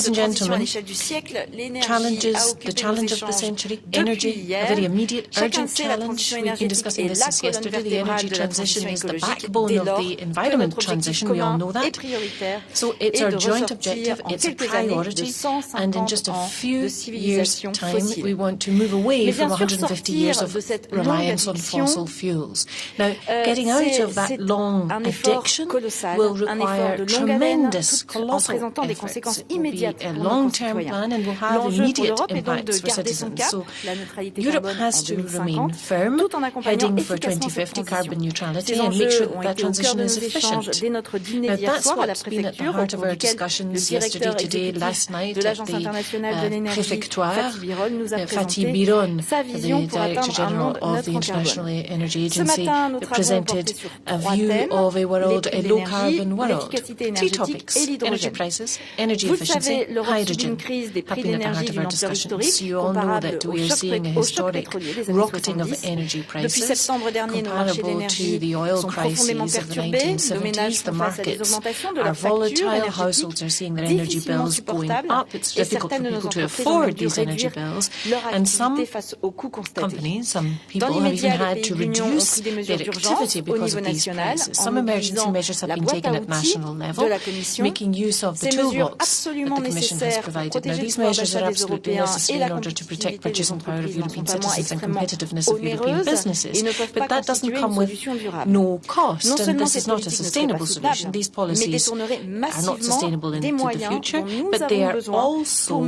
Ladies and gentlemen, the challenge of the century, energy, a very immediate, urgent challenge. We've been discussing this since yesterday. The energy transition is the backbone of the environment transition. We all know that. So it's our joint objective, it's a priority, and in just a few years' time, we want to move away from 150 years of reliance on fossil fuels. Now, getting out of that long addiction will require tremendous, colossal efforts. It will be a long-term plan and will have immediate impacts for citizens. So Europe has to remain firm, heading for 2050 carbon neutrality, and make sure that transition is efficient. Now, that's what's been at the heart of our discussions yesterday, today, last night at the Préfectoire. Fatih Birol, the Director General of the International Energy Agency, presented a view of a low-carbon world. Three topics: energy prices, energy efficiency, hydrogen, have been at the heart of our discussions. You all know that we are seeing a historic rocketing of energy prices, comparable to the oil crises of the 1970s. The markets are volatile. Households are seeing their energy bills going up. It's difficult for people to afford these energy bills. And some companies, some people have even had to reduce their activity because of these prices. Some emergency measures have been taken at national level, making use of the toolbox that the Commission has provided. Now, these measures are absolutely necessary in order to protect purchasing power of European citizens and competitiveness of European businesses. But that doesn't come with no cost, and this is not a sustainable solution. These policies are not sustainable into the future, but they are also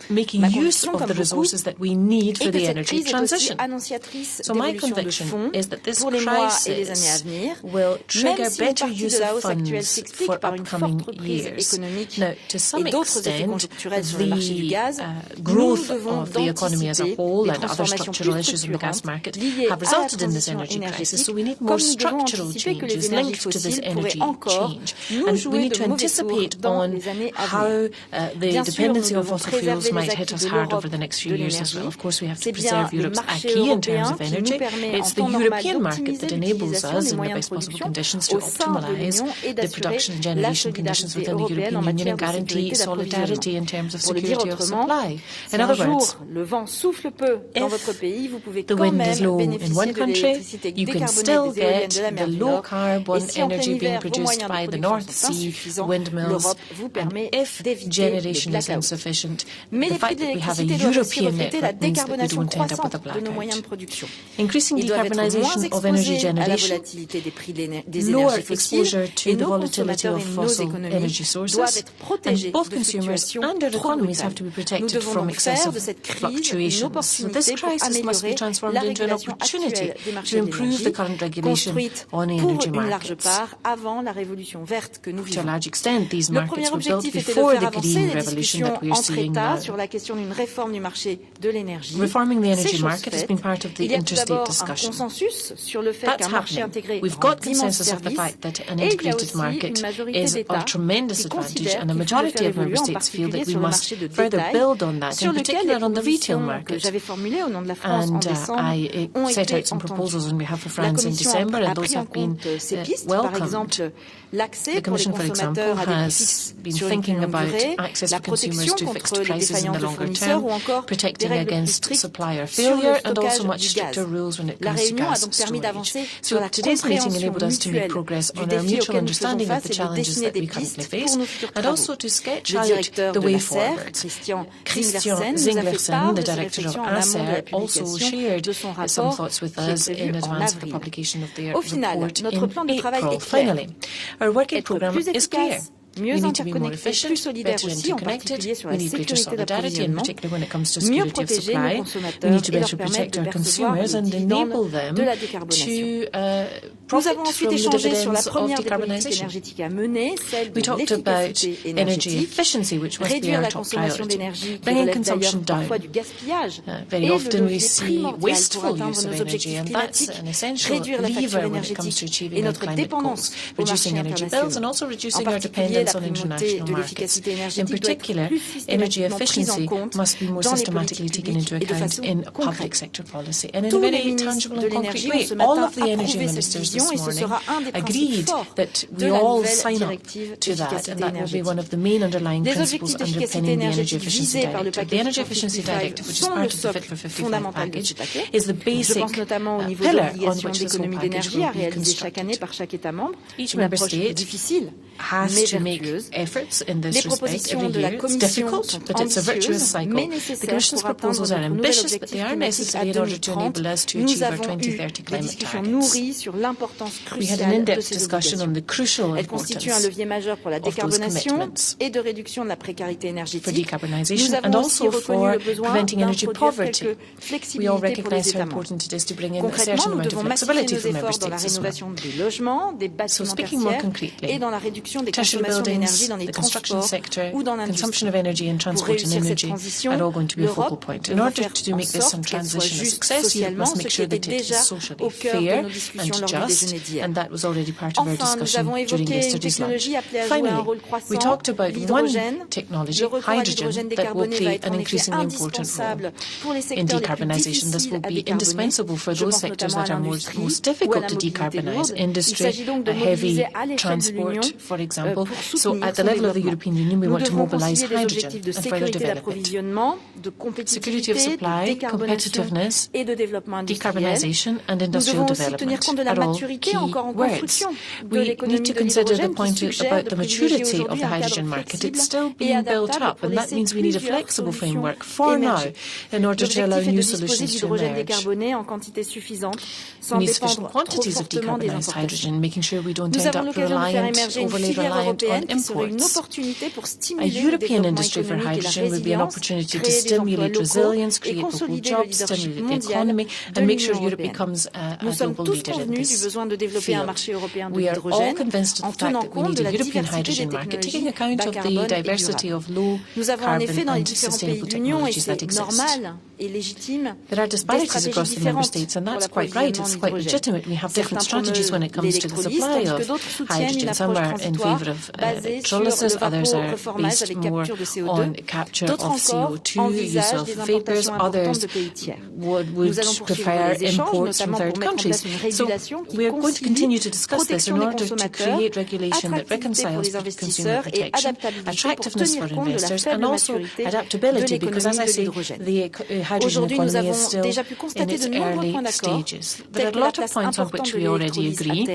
making use of the resources that we need for the energy transition. So my conviction is that this crisis will trigger better use of funds for upcoming years. Now, to some extent, the growth of the economy as a whole and other structural issues in the gas market have resulted in this energy crisis. So we need more structural changes linked to this energy change. And we need to anticipate on how the dependency on fossil fuels might hit us hard over the next few years as well. Of course, we have to preserve Europe's acquis in terms of energy. It's the European market that enables us, in the best possible conditions, to optimise the production and generation conditions within the European Union and guarantee solidarity in terms of security of supply. In other words, if the wind is low in one country, you can still get the low-carbon energy being produced by the North Sea windmills. And if generation is insufficient, the fact that we have a European network means that we don't end up with a blackout. Increasing decarbonisation of energy generation, lower exposure to the volatility of fossil energy sources, and both consumers and our economies have to be protected from excessive fluctuations. So this crisis must be transformed into an opportunity to improve the current regulation on the energy markets. To a large extent, these markets were built before the green revolution that we are seeing now. Reforming the energy market has been part of the interstate discussion. That's happening. We've got consensus of the fact that an integrated market is of tremendous advantage, and a majority of member states feel that we must further build on that, in particular on the retail market. And I set out some proposals on behalf of France in December, and those have been welcomed. The Commission, for example, has been thinking about access for consumers to fixed prices in the longer term, protecting against supplier failure, and also much stricter rules when it comes to gas storage. So today's meeting enabled us to make progress on our mutual understanding of the challenges that we currently face, and also to sketch out the way forward. Christian Zinglersen, the director of ACER, also shared some thoughts with us in advance of the publication of their report in April. Finally, our working programme is clear. We need to be more efficient, better interconnected. We need greater solidarity, in particular when it comes to security of supply. We need to better protect our consumers and enable them to profit from the dividends of decarbonisation. We talked about energy efficiency, which must be our top priority, bringing consumption down. Very often we see wasteful use of energy, and that's an essential lever when it comes to achieving our climate goals, reducing energy bills and also reducing our dependence dependence on international markets. In particular, energy efficiency must be more systematically taken into account in public sector policy. And in a very tangible and concrete way, all of the energy ministers this morning agreed that we all sign up to that, and that will be one of the main underlying principles underpinning the Energy Efficiency Directive. The Energy Efficiency Directive, which is part of the Fit for 55 package, is the basic pillar on which this whole package will be constructed. Each member state has to make efforts in this respect every year. It's difficult, but it's a virtuous cycle. The Commission's proposals are ambitious, but they are necessary in order to enable us to achieve our 2030 climate targets. We had an in-depth discussion on the crucial importance of those commitments for decarbonisation and also for preventing energy poverty. We all recognise how important it is to bring in a certain amount of flexibility for member states as well. So speaking more concretely, tertiary buildings, the construction sector, consumption of energy and transport and energy are all going to be a focal point. In order to make this transition a success, Europe must make sure that it is socially fair and just, and that was already part of our discussion during yesterday's lunch. Finally, we talked about one technology, hydrogen, that will play an increasingly important role in decarbonisation. This will be indispensable for those sectors that are most difficult to decarbonise, industry, heavy transport, for example. So at the level of the European Union, we want to mobilise hydrogen and further develop it. Security of supply, competitiveness, decarbonisation and industrial development are all key words. We need to consider the point about the maturity of the hydrogen market. It's still being built up, and that means we need a flexible framework for now in order to allow new solutions to emerge. We need sufficient quantities of decarbonised hydrogen, making sure we don't end up overly reliant on imports. A European industry for hydrogen would be an opportunity to stimulate resilience, create local jobs, stimulate the economy, and make sure Europe becomes a global leader in this field. We are all convinced of the fact that we need a European hydrogen market, taking account of the diversity of low carbon and sustainable technologies that exist. There are disparities across the member states, and that's quite right. It's quite legitimate. We have different strategies when it comes to the supply of hydrogen. Some are in favour of electrolysis, others are based more on capture of CO2, use of vapours, others would prefer imports from third countries. So we are going to continue to discuss this in order to create regulation that reconciles consumer protection, attractiveness for investors, and also adaptability, because as I say, the hydrogen economy is still in its early stages. There are a lot of points on which we already agree.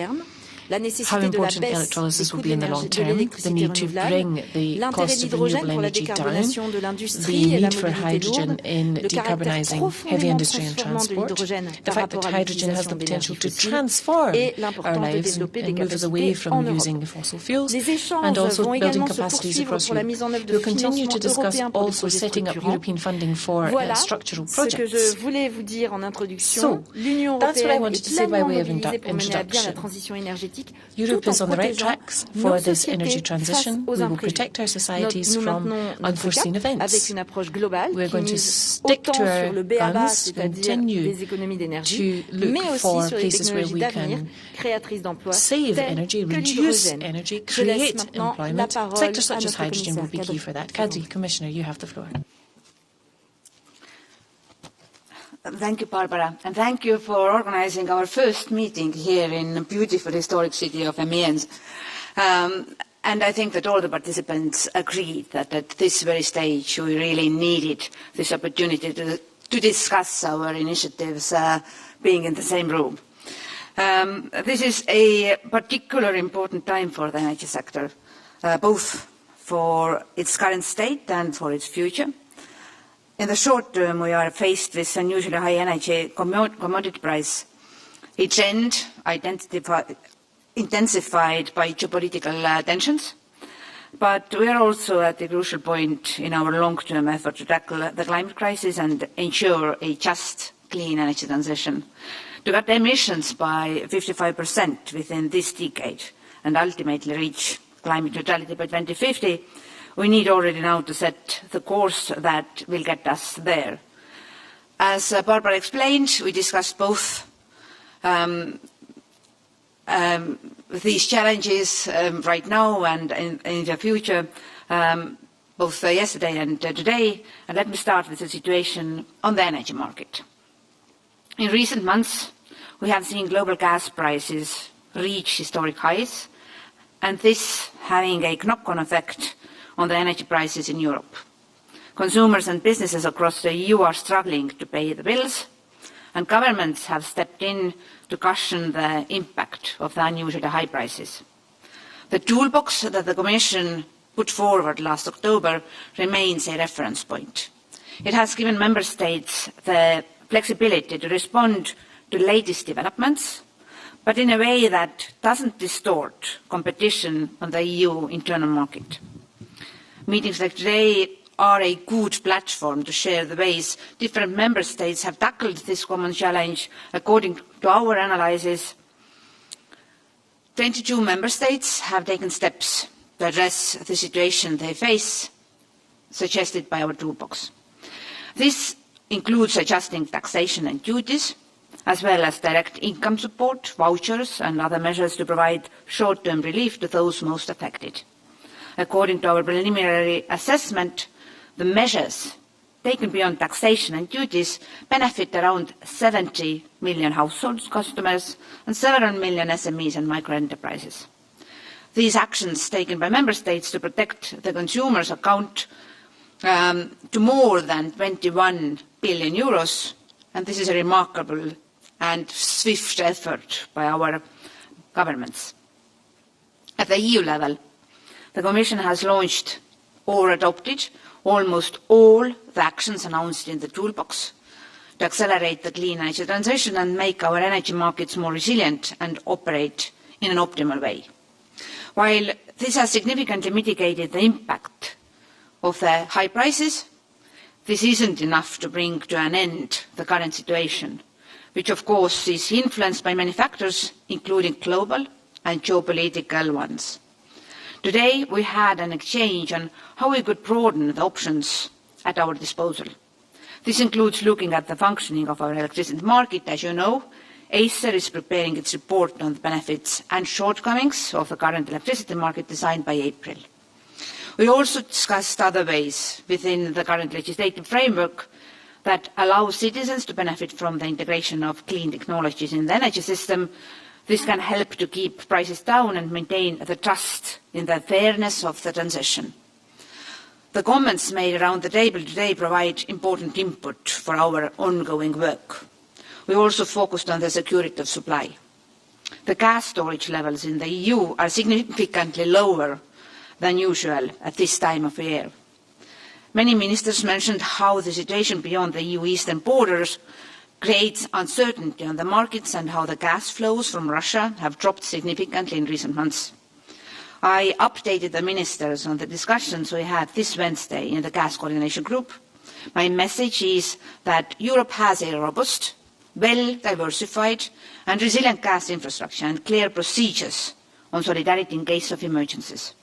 How important electrolysis will be in the long term, the need to bring the cost of renewable energy down, the need for hydrogen in decarbonising heavy industry and transport, the fact that hydrogen has the potential to transform our lives and move us away from using fossil fuels, and also building capacities across Europe. We'll continue to discuss also setting up European funding for structural projects. So, that's what I wanted to say by way of introduction. Europe is on the right tracks for this energy transition. We will protect our societies from unforeseen events. We are going to stick to our guns, continue to look for places where we can save energy, reduce energy, create employment. Sectors such as hydrogen will be key for that. Kadri, Commissioner, you have the floor. Thank you, Barbara, and thank you for organising our first meeting here in the beautiful historic city of Amiens. And I think that all the participants agreed that at this very stage we really needed this opportunity to discuss our initiatives being in the same room. This is a particularly important time for the energy sector, both for its current state and for its future. In the short term, we are faced with unusually high energy commodity price, a trend intensified by geopolitical tensions. But we are also at a crucial point in our long-term effort to tackle the climate crisis and ensure a just, clean energy transition. To cut emissions by 55% within this decade and ultimately reach climate neutrality by 2050, we need already now to set the course that will get us there. As Barbara explained, we discussed both these challenges right now and in the future, both yesterday and today. And let me start with the situation on the energy market. In recent months, we have seen global gas prices reach historic highs, and this having a knock-on effect on the energy prices in Europe. Consumers and businesses across the EU are struggling to pay the bills, and governments have stepped in to cushion the impact of the unusually high prices. The toolbox that the Commission put forward last October remains a reference point. It has given Member States the flexibility to respond to the latest developments, but in a way that doesn't distort competition on the EU internal market. Meetings like today are a good platform to share the ways different Member States have tackled this common challenge. According to our analysis, 22 Member States have taken steps to address the situation they face, suggested by our toolbox. This includes adjusting taxation and duties, as well as direct income support, vouchers and other measures to provide short-term relief to those most affected. According to our preliminary assessment, the measures taken beyond taxation and duties benefit around 70 million household customers and several million SMEs and micro-enterprises. These actions taken by Member States to protect the consumers account to more than 21 billion euros, and this is a remarkable and swift effort by our governments. At the EU level, the Commission has launched or adopted almost all the actions announced in the toolbox to accelerate the clean energy transition and make our energy markets more resilient and operate in an optimal way. While this has significantly mitigated the impact of the high prices, this isn't enough to bring to an end the current situation, which of course is influenced by many factors, including global and geopolitical ones. Today we had an exchange on how we could broaden the options at our disposal. This includes looking at the functioning of our electricity market. As you know, Acer is preparing its report on the benefits and shortcomings of the current electricity market designed by April. We also discussed other ways within the current legislative framework that allow citizens to benefit from the integration of clean technologies in the energy system. This can help to keep prices down and maintain the trust in the fairness of the transition. The comments made around the table today provide important input for our ongoing work. We also focused on the security of supply. The gas storage levels in the EU are significantly lower than usual at this time of year. Many ministers mentioned how the situation beyond the EU eastern borders creates uncertainty on the markets and how the gas flows from Russia have dropped significantly in recent months. I updated the ministers on the discussions we had this Wednesday in the gas coordination group. My message is that Europe has a robust, well-diversified and resilient gas infrastructure and clear procedures on solidarity in case of emergencies.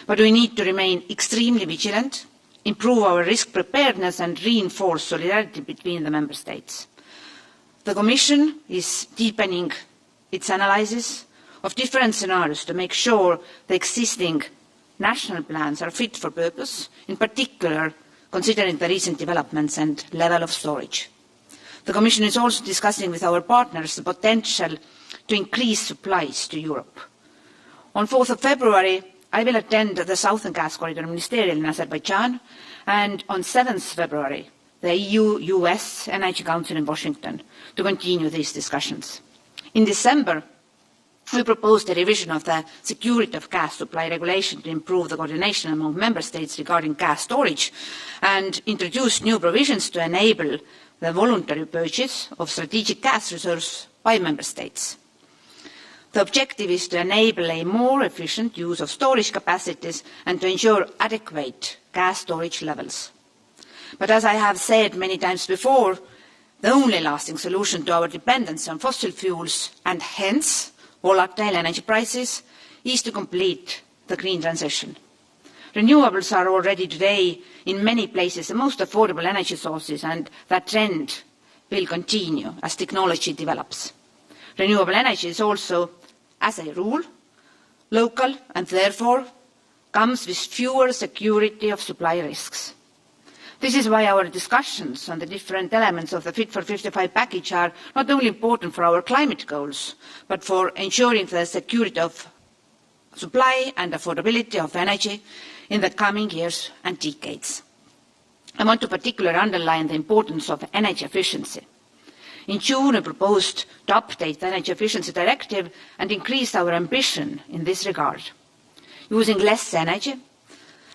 But we need to remain extremely vigilant, improve our risk preparedness and reinforce solidarity between the Member States. The Commission is deepening its analysis of different scenarios to make sure the existing national plans are fit for purpose, in particular considering the recent developments and level of storage. The Commission is also discussing with our partners the potential to increase supplies to Europe. On 4th of February, I will attend the Southern Gas Corridor Ministerial in Azerbaijan, and on 7th February, the EU-US Energy Council in Washington to continue these discussions. In December, we proposed a revision of the security of gas supply regulation to improve the coordination among Member States regarding gas storage and introduced new provisions to enable the voluntary purchase of strategic gas reserves by Member States. The objective is to enable a more efficient use of storage capacities and to ensure adequate gas storage levels. But as I have said many times before, the only lasting solution to our dependence on fossil fuels and hence volatile energy prices is to complete the green transition. Renewables are already today in many places the most affordable energy sources, and that trend will continue as technology develops. Renewable energy is also as a rule, local and therefore comes with fewer security of supply risks. This is why our discussions on the different elements of the Fit for 55 package are not only important for our climate goals, but for ensuring the security of supply and affordability of energy in the coming years and decades. I want to particularly underline the importance of energy efficiency. In June, we proposed to update the Energy Efficiency Directive and increase our ambition in this regard. Using less energy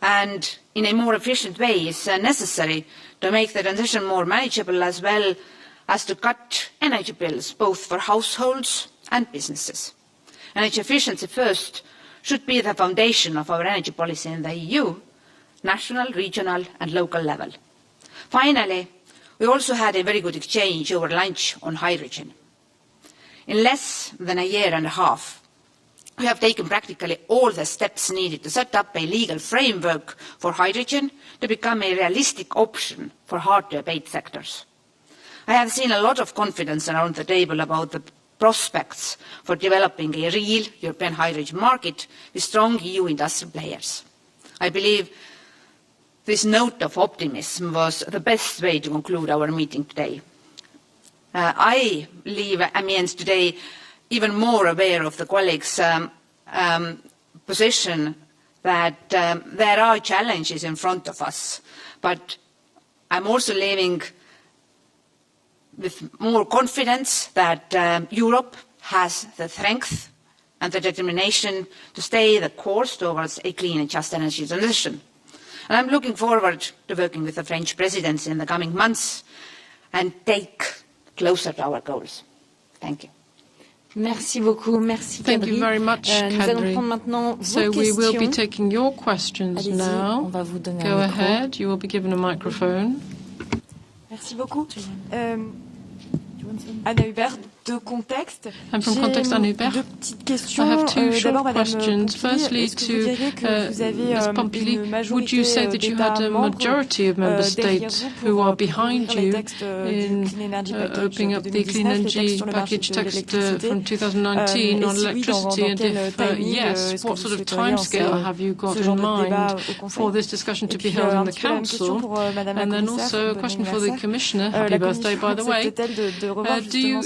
and in a more efficient way is necessary to make the transition more manageable, as well as to cut energy bills both for households and businesses. Energy efficiency first should be the foundation of our energy policy in the EU, national, regional and local level. Finally, we also had a very good exchange over lunch on hydrogen. In less than a year and a half, we have taken practically all the steps needed to set up a legal framework for hydrogen to become a realistic option for hard-to-abate sectors. I have seen a lot of confidence around the table about the prospects for developing a real European hydrogen market with strong EU industrial players. I believe this note of optimism was the best way to conclude our meeting today. I leave Amiens today even more aware of the colleagues' position that there are challenges in front of us, but I'm also leaving with more confidence that Europe has the strength and the determination to stay the course towards a clean and just energy transition. And I'm looking forward to working with the French presidency in the coming months and take closer to our goals. Thank you. Merci beaucoup. Merci, Thank you very much, Nous allons prendre maintenant vos So we will be questions. taking your questions now. On va vous donner Go un micro. ahead. You will be given a microphone. Merci beaucoup. Anna Hubert, de Contexte. I'm from Context, Anna Hubert. Deux petites questions. I have two short D'abord, Madame questions. Pompili, Firstly, est-ce que vous diriez que vous avez Ms. Pompili, une would you say that you had a majority of member states who are behind you in opening up the Clean Energy Package text from 2019 on electricity? And if yes, what sort of timescale have you got in mind for this discussion to be held in the Council? And then also a question for the Commissioner. Happy birthday, by the way. Do you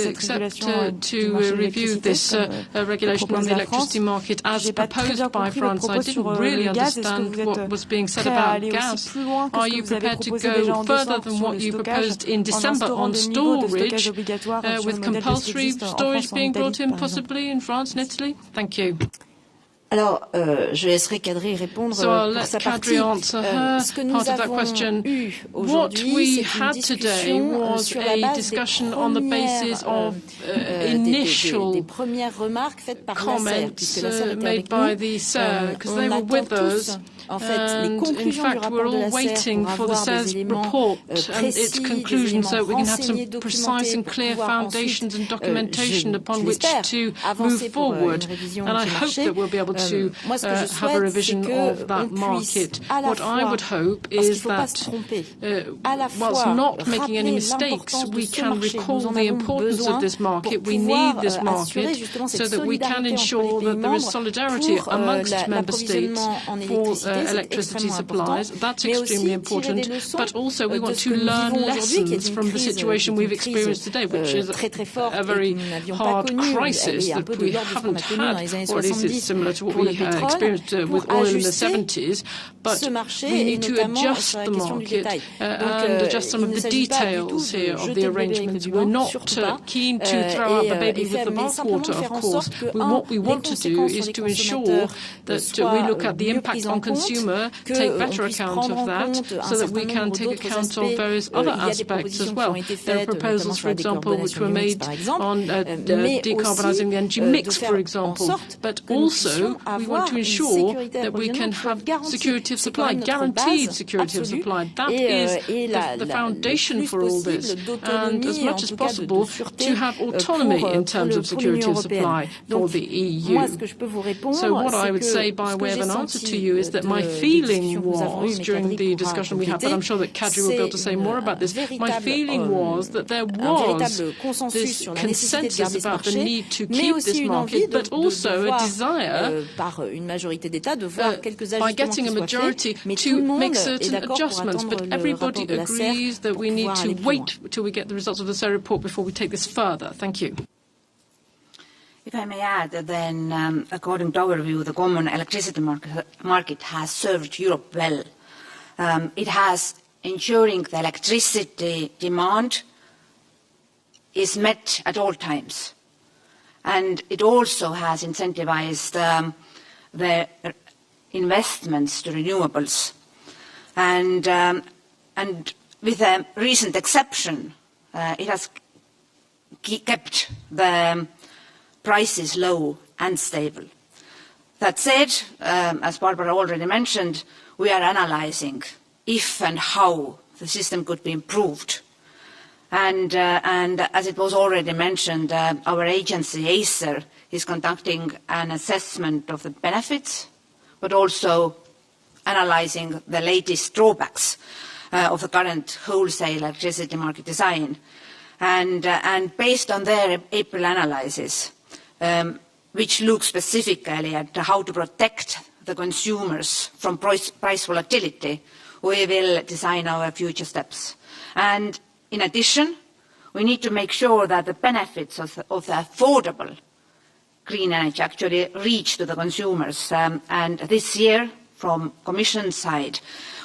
accept to review this regulation on the electricity market as proposed by France? I didn't really understand what was being said about gas. Are you prepared to go further than what you proposed in December on storage, with compulsory storage being brought in possibly in France and Italy? Thank you. Alors, je laisserai Kadri répondre So I'll pour let sa Kadri partie. answer her Ce que nous part of that avons question. eu What aujourd'hui, we c'est une had today discussion was sur la a base discussion on the basis of initial des premières remarques faites par la SER, comments puisque la SER était made avec by nous. the SER, because they On were attend with tous, us. en fait, les And in conclusions du fact, rapport we're de all la SER waiting pour for the avoir des SER's éléments report and its précis, des conclusions so éléments we can have some renseignés, precise and documentés clear pour pouvoir foundations ensuite, and documentation upon which l'espère, to avancer move pour forward. une révision And I du hope marché. that we'll be able to Moi, ce que je have a souhaite, revision c'est of that qu'on puisse market. à la What I fois, would hope parce qu'il is ne faut pas that se tromper, à la whilst fois not making any rappeler mistakes, l'importance de we ce can marché. recall Nous en the avons importance besoin of this market. pour We pouvoir need this assurer market justement so cette that we can solidarité entre les ensure pays that there is membres solidarity pour amongst member states l'approvisionnement en for électricité, c'est electricity extrêmement supplies. important, That's mais extremely aussi tirer des important. leçons But also we de want ce to que nous learn vivons aujourd'hui, qui est lessons une from the crise, situation we've experienced today, which is très très forte a very et que nous n'avions pas hard connue. Elle crisis est un that peu de we l'ordre de ce qu'on a haven't connu dans les had, années or at least it's 70 similar to what pour le we pétrole, experienced with pour oil in the ajuster 70s. But ce marché we et need to notamment adjust sur la the question du market détail. and adjust some il of ne the s'agit pas du tout details de here of jeter the le bébé avec le arrangements. bain, We're not surtout pas. keen to throw out the baby with the Mais simplement bathwater, faire of en course. sorte que, What we les want to do conséquences is sur to les ensure consommateurs that soient we look at the mieux impact prises on en compte, consumer, que take on better puisse account prendre of en that, compte un so that certain we can nombre take d'autres account of aspects. various Il other y a des aspects propositions as qui well. ont été There are faites, notamment proposals, sur for la example, which décarbonation were du mix, made par exemple, on mais decarbonising the energy aussi mix, de faire for en example. sorte But que nous also, puissions we want avoir to une ensure sécurité that we can d'approvisionnement qui soit have garantie. security of C'est quand supply, même notre guaranteed base security of absolue supply. That et is the foundation le plus for all this. possible And as d'autonomie, en much as tout cas de possible, sûreté to have autonomy in terms of pour l'Union security of européenne. supply for Donc, the EU. moi, ce que je peux vous répondre, So what I would c'est say que by ce que way of j'ai an answer to senti you is that my feeling was, during the discussion we had, but I'm sure that Kadri will be able to say more about this, my feeling was that there was this consensus about the need to keep this market, but also a desire by getting a majority to make certain adjustments. But everybody agrees that we need to wait till we get the results of the SER report before we take this further. Thank you. If I may add, then, according to our view, the common electricity market has served Europe well. It has ensuring the electricity demand is met at all times. And it also has incentivized the investments to renewables. And with a recent exception, it has kept the prices low and stable. That said, as Barbara already mentioned, we are analyzing if and how the system could be improved. And as it was already mentioned, our agency, ACER, is conducting an assessment of the benefits, but also analyzing the latest drawbacks of the current wholesale electricity market design. And based on their April analysis, which looks specifically at how to protect the consumers from price volatility, we will design our future steps. And in addition, we need to make sure that the benefits of the affordable green energy actually reach to the consumers. And this year, from Commission side,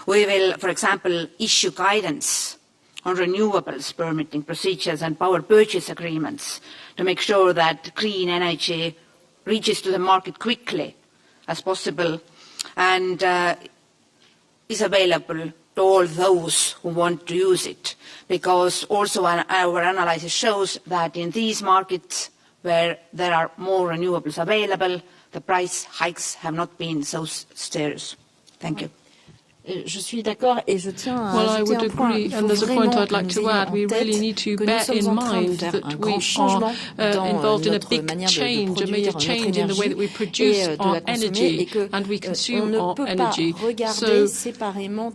we will, for example, issue guidance on renewables permitting procedures and power purchase agreements to make sure that green energy reaches to the market quickly as possible and is available to all those who want to use it. Because also our analysis shows that in these markets where there are more renewables available, the price hikes have not been so serious. Thank you. Je suis d'accord et je tiens à Well, I ajouter would un point. agree, and there's a point I'd like to add. We really need to bear in mind that we are involved in a big change, a major change in the way that we produce our energy and we consume our energy. So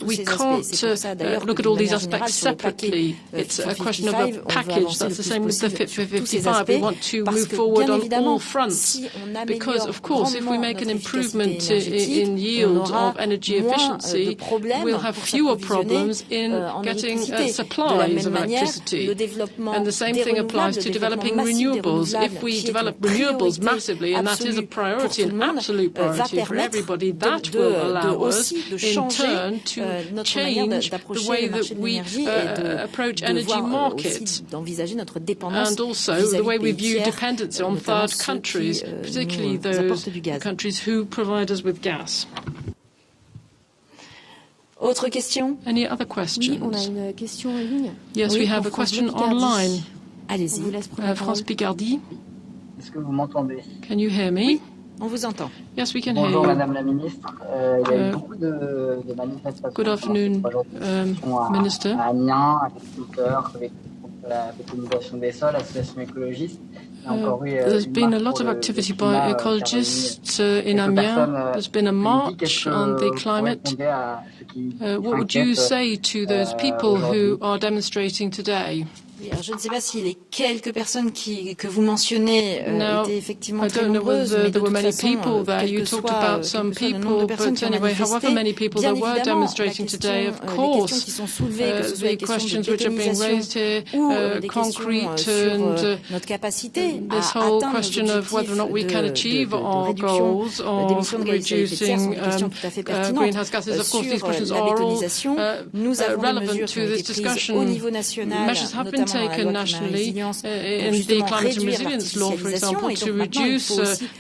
we can't look at all these aspects separately. It's a question of a package. That's the same with the Fit for 55. We want to move forward on all fronts because, of course, if we make an improvement in yield of energy efficiency, we'll have fewer problems in getting supplies of electricity. And the same thing applies to developing renewables. If we develop renewables massively, and that is a priority, an absolute priority for everybody, that will allow us, in turn, to change the way that we approach energy markets and also the way we view dependency on third countries, particularly those countries who provide us with gas. Autre question? Any other questions? Oui, on a une question en ligne. Yes, we have a question online. Allez-y. France Picardie. Est-ce que vous m'entendez? Can you hear me? On vous entend. Yes, we can hear Bonjour you. Madame la Ministre. Il y a eu beaucoup de manifestations. Good afternoon, Minister. À Amiens, agriculteurs, la bétonisation des sols, associations écologistes. There's been a lot of activity by ecologists in Amiens. There's been a march on the climate. What would you say to those people who are demonstrating today? Alors, je ne sais pas si les quelques personnes que vous mentionnez étaient effectivement très nombreuses, mais de toute façon, quel que soit le nombre de personnes qui ont manifesté, bien évidemment, la question, les questions qui sont soulevées, que ce soit les questions de bétonisation ou des questions sur notre capacité à atteindre nos objectifs de réduction d'émissions de gaz à effet de serre, sont des questions tout à fait pertinentes. Sur la bétonisation, nous avons des mesures qui ont été prises au niveau national, notamment taken nationally in the climate and resilience law, for example, to reduce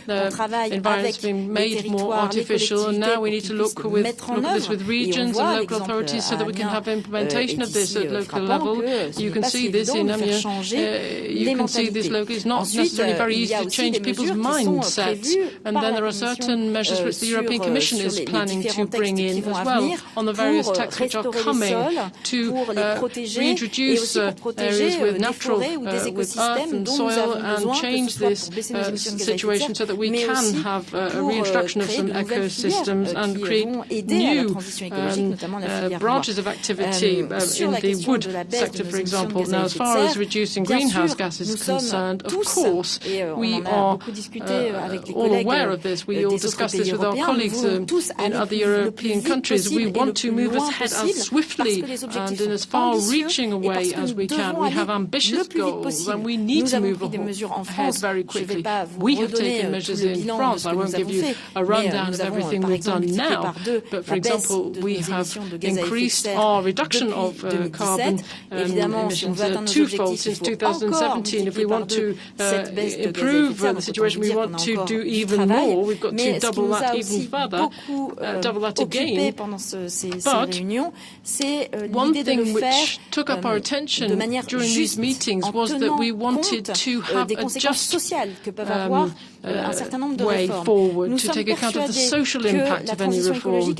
the environments being made more artificial. And now we need to look at this with regions and local authorities so that we can have implementation of this at local level. You can see this in Amiens. You can see this locally. It's not necessarily very easy to change people's mindsets. And then there are certain measures which the European Commission is planning to bring in as well on the various texts which are coming to reintroduce areas areas with natural, with earth and soil, and change this situation so that we can have a reintroduction of some ecosystems and create new branches of activity in the wood sector, for example. Now, as far as reducing greenhouse gases is concerned, of course, we are all aware of this. We all discuss this with our colleagues in other European countries. We want to move ahead as swiftly and in as far-reaching a way as we can. We have ambitious goals, and we need to move ahead very quickly. We have taken measures in France. I won't give you a rundown of everything we've done now, but for example, we have increased our reduction of carbon emissions twofold since 2017. If we want to improve the situation, we want to do even more. We've got to double that even further, double that again. But one thing which took up our attention during these meetings was that we wanted to have a just way forward to take account of the social impact of any reform.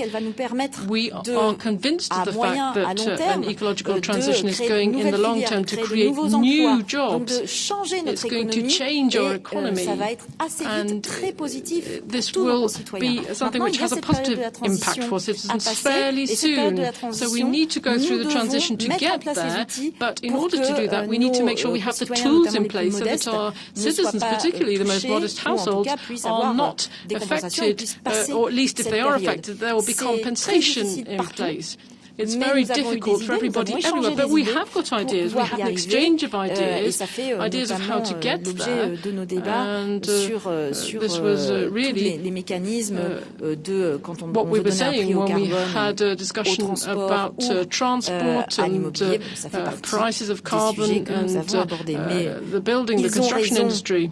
We are convinced of the fact that an ecological transition is going in the long term to create new jobs. It's going to change our economy, and this will be something which has a positive impact for citizens fairly soon. So we need to go through the transition to get there, but in order to do that, we need to make sure we have the tools in place so that our citizens, particularly the most modest households, are not affected, or at least if they are affected, there will be compensation in place. It's very difficult for everybody everywhere, but we have got ideas. We have an exchange of ideas of how to get there. And this was really what we were saying when we had a discussion about transport and prices of carbon and the building, the construction industry.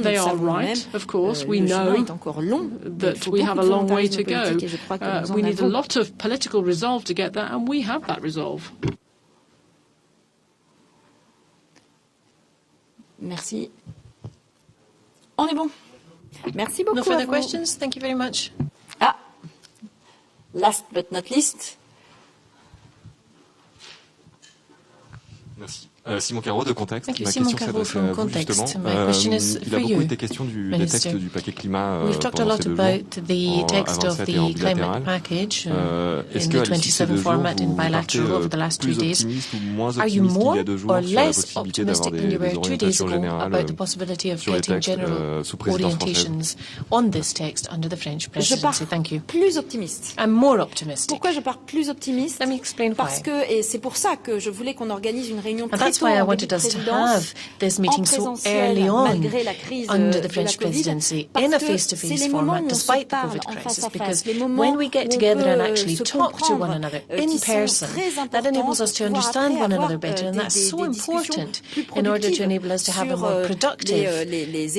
They are right, of course. We know that we have a long way to go. We need a lot of political resolve to get that, and we have that resolve. Merci. On est bon. Merci beaucoup. No further questions. Thank you very much. Ah, last but not least. Merci. Simon Carreau de Contexte. Thank you, Ma Simon question Carreau s'adresse à from vous justement. Context. My question is Il for a beaucoup you, été question des Minister. textes du paquet climat We've talked a pendant lot ces 2 about jours, the text of avant the climate package in the 27 format in bilateral over the last 2 days. Are you more or less optimistic than you were 2 days ago about the possibility of getting general orientations on this text under the French presidency? Thank you. Plus optimiste. I'm more optimistic. Pourquoi je pars plus optimiste? Let me explain Parce why. que, et c'est pour ça que je voulais qu'on organise une réunion And très that's tôt why I en début wanted de us to présidence, have this meeting so early on under the French presidency in a face-to-face format despite the COVID crisis, because when we get together and actually talk to one another in person, that enables us to understand one another better, and that's so important in order to enable us to have a more productive,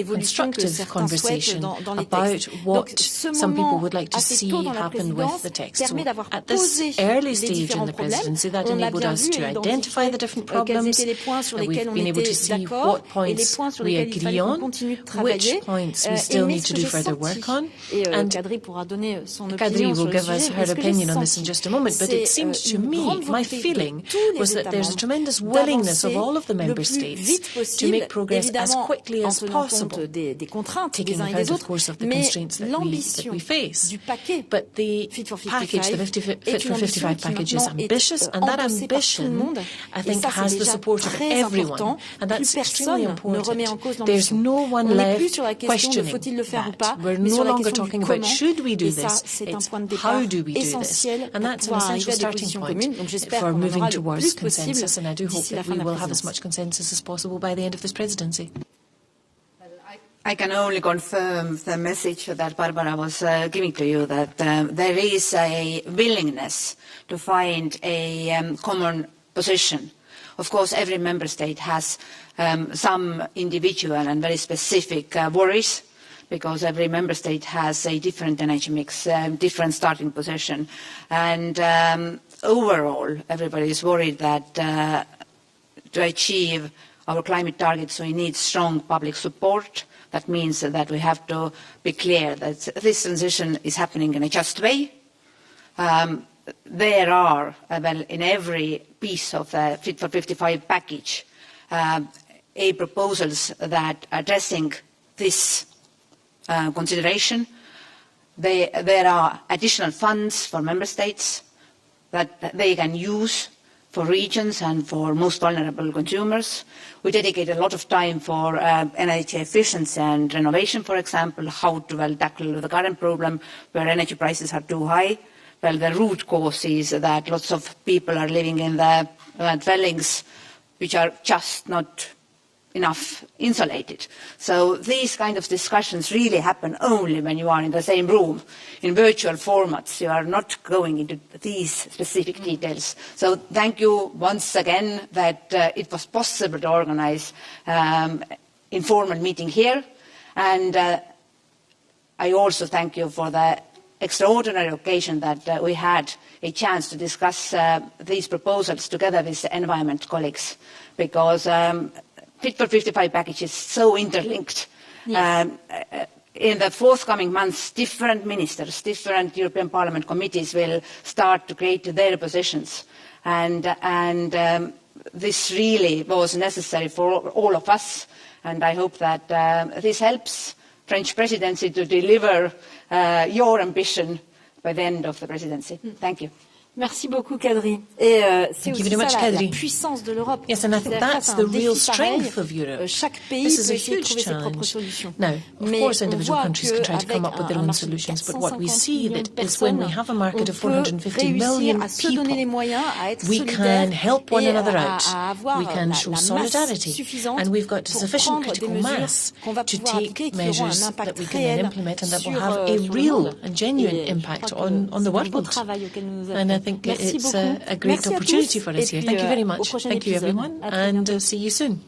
constructive conversation about what some people would like to see happen with the text. So at this early stage in the presidency, that enabled us to identify the different problems. We've been able to see what points we agree on, which points we still need to do further work on. And Kadri will give us her opinion on this in just a moment, but it seems to me, my feeling was that there's a tremendous willingness of all of the member states to make progress as quickly as possible, taking account, of course, of the constraints that we face. But the package, the Fit for 55 package, is ambitious, and that ambition, I think, has the support of everyone, and that's extremely important. There's no one left questioning that. We're no longer talking about should we do this, it's how do we do this, and that's an essential starting point for moving towards consensus, and I do hope that we will have as much consensus as possible by the end of this presidency. I can only confirm the message that Barbara was giving to you, that there is a willingness to find a common position. Of course, every member state has some individual and very specific worries, because every member state has a different energy mix, different starting position. And overall, everybody is worried that to achieve our climate targets, we need strong public support. That means that we have to be clear that this transition is happening in a just way. There are, well, in every piece of the Fit for 55 package, proposals that addressing this consideration. There are additional funds for member states that they can use for regions and for most vulnerable consumers. We dedicate a lot of time for energy efficiency and renovation, for example, how to tackle the current problem where energy prices are too high. Well, the root cause is that lots of people are living in the dwellings which are just not enough insulated. So these kind of discussions really happen only when you are in the same room. In virtual formats, you are not going into these specific details. So thank you once again that it was possible to organize informal meeting here. And I also thank you for the extraordinary occasion that we had a chance to discuss these proposals together with the environment colleagues, because Fit for 55 package is so interlinked. Yes. In the forthcoming months, different ministers, different European Parliament committees will start to create their positions. And this really was necessary for all of us. And I hope that this helps French presidency to deliver your ambition by the end of the presidency. Thank you. Merci beaucoup, Kadri. Et c'est aussi ça la puissance de l'Europe. Yes, and I think that's the real strength of Europe. Chaque pays peut essayer de trouver ses propres solutions. Now, of course, individual countries can try to come up with their own solutions, but what we see that is when we have a market of 450 million people, we can help one another out. We can show solidarity, and we've got sufficient critical mass to take measures that we can then implement and that will have a real and genuine impact on the world. And I think it's a great opportunity for us here. Thank you very much. Thank you, everyone, and see you soon.